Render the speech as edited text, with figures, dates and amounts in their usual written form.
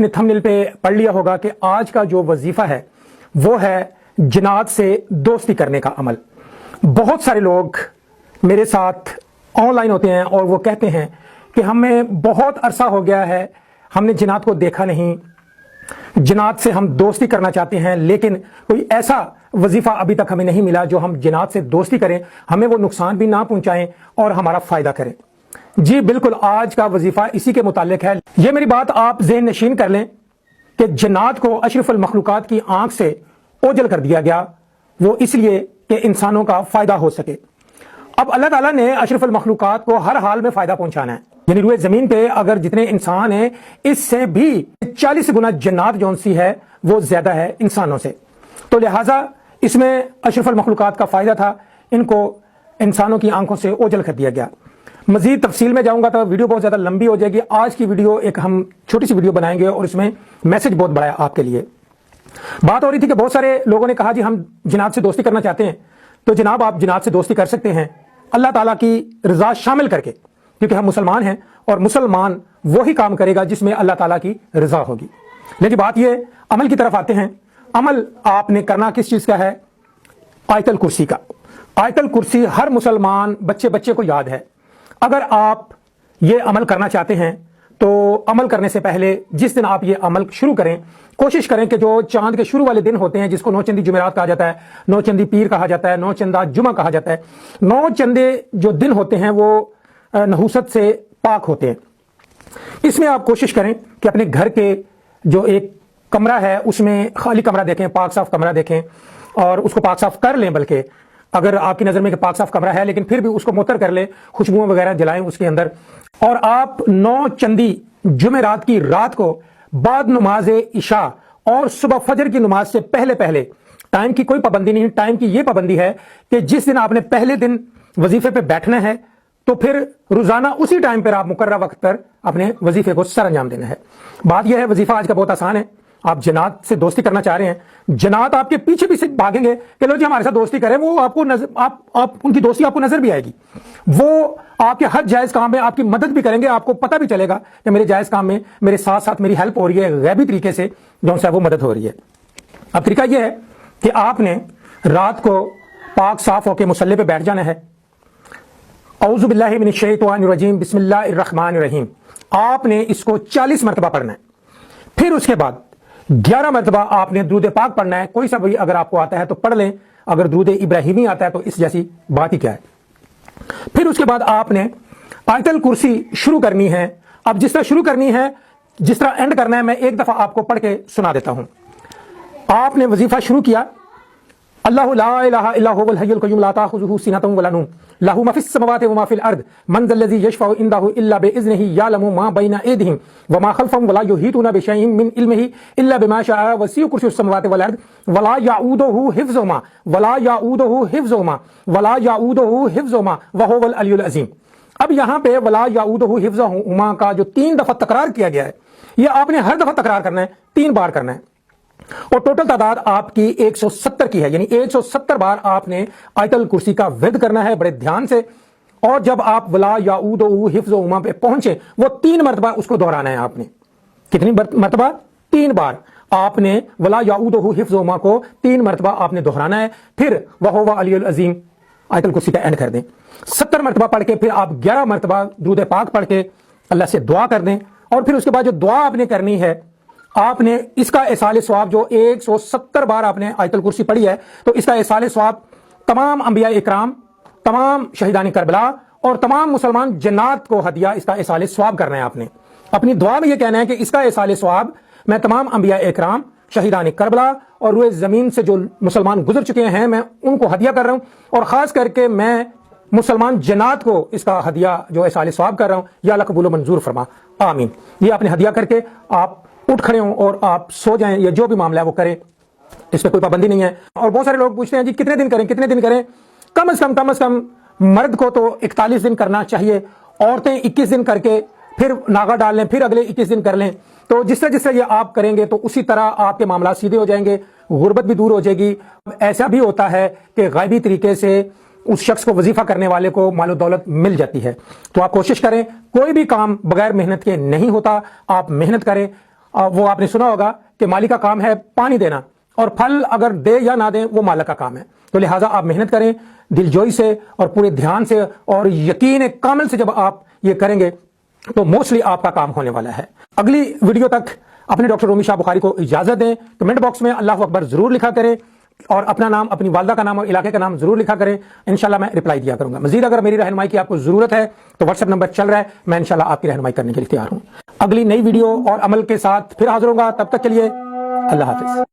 आपने थंबनेल पे पढ़ लिया होगा कि आज का जो वजीफा है वो है जिन्नात से दोस्ती करने का अमल। बहुत सारे लोग मेरे साथ ऑनलाइन होते हैं और वो कहते हैं कि हमें बहुत अरसा हो गया है, हमने जिन्नात को देखा नहीं, जिन्नात से हम दोस्ती करना चाहते हैं, लेकिन कोई ऐसा वजीफा अभी तक हमें नहीं मिला जो हम जिन्नात से दोस्ती करें, हमें वो नुकसान भी ना पहुंचाएं और हमारा फायदा करें। जी बिल्कुल, आज का वजीफा इसी के मुतालिक है। ये मेरी बात आप ज़हन नशीन कर लें कि जिन्नात को अशरफुल मखलूकात की आंख से ओझल कर दिया गया, वो इसलिए कि इंसानों का फायदा हो सके। अब अल्लाह ताला ने अशरफुल मखलूकात को हर हाल में फायदा पहुंचाना है, यानी रूए जमीन पे अगर जितने इंसान हैं इससे भी 40 गुना जिन्नात जौन सी है वो ज्यादा है इंसानों से, तो लिहाजा इसमें अशरफुल मखलूकात का फायदा था, इनको इंसानों की आंखों से ओझल कर दिया गया। मजीद तफसील में जाऊंगा तो वीडियो बहुत ज्यादा लंबी हो जाएगी। आज की वीडियो एक हम छोटी सी वीडियो बनाएंगे और इसमें मैसेज बहुत बड़ा है आपके लिए। बात हो रही थी कि बहुत सारे लोगों ने कहा जी हम जिन्नात से दोस्ती करना चाहते हैं, तो जनाब आप जिन्नात से दोस्ती कर सकते हैं अल्लाह ताला की रजा शामिल करके, क्योंकि हम मुसलमान हैं और मुसलमान वही काम करेगा जिसमें अल्लाह ताला की रजा होगी। लेकिन बात यह अमल की तरफ आते हैं। अमल आपने करना किस चीज का है? आयतल कुर्सी का। आयतल कुर्सी हर मुसलमान बच्चे बच्चे को याद है। अगर आप ये अमल करना चाहते हैं तो अमल करने से पहले जिस दिन आप ये अमल शुरू करें, कोशिश करें कि जो चांद के शुरू वाले दिन होते हैं, जिसको नौचंदी जुमेरात कहा जाता है, नौचंदी पीर कहा जाता है, नौचंदा जुमा कहा जाता है, नौ चंदे जो दिन होते हैं वो नहूसत से पाक होते हैं। इसमें आप कोशिश करें कि अपने घर के जो एक कमरा है उसमें खाली कमरा देखें, पाक साफ कमरा देखें और उसको पाक साफ कर लें। बल्कि अगर आपकी नजर में कि पाक साफ कमरा है लेकिन फिर भी उसको मुअत्तर कर ले, खुशबुओं वगैरह जलाएं उसके अंदर, और आप 9 चंदी जुमेरात की रात को बाद नमाज इशा और सुबह फजर की नमाज से पहले पहले, टाइम की कोई पाबंदी नहीं, टाइम की यह पाबंदी है कि जिस दिन आपने पहले दिन वजीफे पे बैठना है तो फिर रोजाना उसी टाइम पर आप मुकर्रर वक्त पर अपने वजीफे को सर अंजाम देना है। बात यह है, वजीफा आज का बहुत आसान है। आप जिन्नात से दोस्ती करना चाह रहे हैं, जिन्नात आपके पीछे पीछे भागेंगे कि लो जी हमारे साथ दोस्ती करें, वो आपको नजर आप उनकी दोस्ती आपको नजर भी आएगी, वो आपके हर जायज काम में आपकी मदद भी करेंगे। आपको पता भी चलेगा कि मेरे जायज काम में मेरे साथ साथ मेरी हेल्प हो रही है, गैबी तरीके से जो उनसे वो मदद हो रही है। अब तरीका यह है कि आपने रात को पाक साफ होकर मुसल्ले पे बैठ जाना है। औज़ु बिल्लाहि मिनश शैतानिर रजीम, बिस्मिल्लाहिर रहमानिर रहीम। आपने इसको 40 मरतबा पढ़ना है। फिर उसके बाद 11 मरतबा आपने दुरूद पाक पढ़ना है। कोई सा भी अगर आपको आता है तो पढ़ लें, अगर दुरूद इब्राहिमी आता है तो इस जैसी बात ही क्या है। फिर उसके बाद आपने आयतल कुर्सी शुरू करनी है। अब जिस तरह शुरू करनी है, जिस तरह एंड करना है, मैं एक दफा आपको पढ़ के सुना देता हूं। आपने वजीफा शुरू किया, अल्लाहु ला इलाहा इल्ला हुवल हय्युल क़य्यूम ला ताखुज़ुहु सिनतुन वला नौम लहु मा फ़िस समावाति व मा फ़िल अर्द मन ज़ल्लज़ी यशफ़उ इंदहु इल्ला बिइज़्निही यअलमु मा बैना ऐदिहिम व मा ख़ल्फ़हुम वला युहीतूना बिशैइन मिन इल्मिही इल्ला बिमा शाअ वसिअ कुर्सियुस समावाति वल अर्द वला यऊदुहु हिफ़्ज़ुहुमा वला यऊदुहु हिफ़्ज़ुहुमा वला यऊदुहु हिफ़्ज़ुहुमा व हुवल अलियुल अज़ीम। अब यहां पे वला यऊदुहु हिफ़्ज़ुहुमा का जो 3 दफा तकरार किया गया है, ये आपने हर दफा तकरार करना है, 3 बार करना है, और टोटल तादाद आपकी 170 की है, यानी 170 बार आपने आयतल कुर्सी का विद करना है बड़े ध्यान से। और जब आप वला यऊदुहु हिफ़्ज़ुहुमा पे पहुंचे, वो 3 मरतबा उसको दोहराना है आपने। कितनी मरतबा? 3 बार आपने वला यऊदुहु हिफ़्ज़ुहुमा को 3 मरतबा आपने दोहराना है। फिर वहुवल अलियुल अज़ीम आयतल कुर्सी का एंड कर दें। 70 मरतबा पढ़ के फिर आप 11 मरतबा दुरूद पाक पढ़ के अल्लाह से दुआ कर दें। और फिर उसके बाद जो दुआ आपने करनी है, आपने इसका इसाले सवाब जो 170 बार आपने आयतल कुर्सी पढ़ी है, तो इसका इसाले सवाब तमाम अंबिया इकराम, तमाम शहीदान करबला और तमाम मुसलमान जन्नात को हदिया इसका इसाले सवाब करना है। आपने अपनी दुआ में यह कहना है कि इसका इसाले सवाब मैं तमाम अंबिया इकराम, शहीदान करबला और रूए जमीन से जो मुसलमान गुजर चुके हैं मैं उनको हदिया कर रहा हूं, और खास करके मैं मुसलमान जन्नात को इसका हदिया जो इसाले सवाब कर रहा हूं, या अल्लाह कबूल मंजूर फरमा, आमीन। ये आपने हदिया करके आप उठ खड़े हों और आप सो जाएं, या जो भी मामला है वो करें, इस पर कोई पाबंदी नहीं है। और बहुत सारे लोग पूछते हैं जी कितने दिन करें, कितने दिन करें? कम से कम मर्द को तो 41 दिन करना चाहिए, औरतें 21 दिन करके फिर नागा डाल लें, फिर अगले 21 दिन कर लें। तो जिस तरह ये आप करेंगे तो उसी तरह आपके मामला सीधे हो जाएंगे, गुर्बत भी दूर हो जाएगी। ऐसा भी होता है कि गायबी तरीके से उस शख्स को वजीफा करने वाले को मालो दौलत मिल जाती है। तो आप कोशिश करें, कोई भी काम बगैर मेहनत के नहीं होता, आप मेहनत करें। وہ آپ نے سنا ہوگا کہ مالک کا کام ہے پانی دینا، اور پھل اگر دے یا نہ دیں وہ مالک کا کام ہے. تو لہٰذا آپ محنت کریں دل جوئی سے اور پورے دھیان سے اور یقین کامل سے. جب آپ یہ کریں گے تو موسٹلی آپ کا کام ہونے والا ہے. اگلی ویڈیو تک اپنے ڈاکٹر رومی شاہ بخاری کو اجازت دیں. کمنٹ باکس میں اللہ اکبر ضرور لکھا کریں اور اپنا نام، اپنی والدہ کا نام اور علاقے کا نام ضرور لکھا کریں. انشاءاللہ میں رپلائی دیا کروں گا. مزید اگر میری رہنمائی کی آپ کو ضرورت ہے تو واٹس ایپ نمبر چل رہا ہے، میں انشاءاللہ آپ کی رہنمائی کرنے کے لیے تیار ہوں. اگلی نئی ویڈیو اور عمل کے ساتھ پھر حاضر ہوں گا. تب تک کے لیے اللہ حافظ.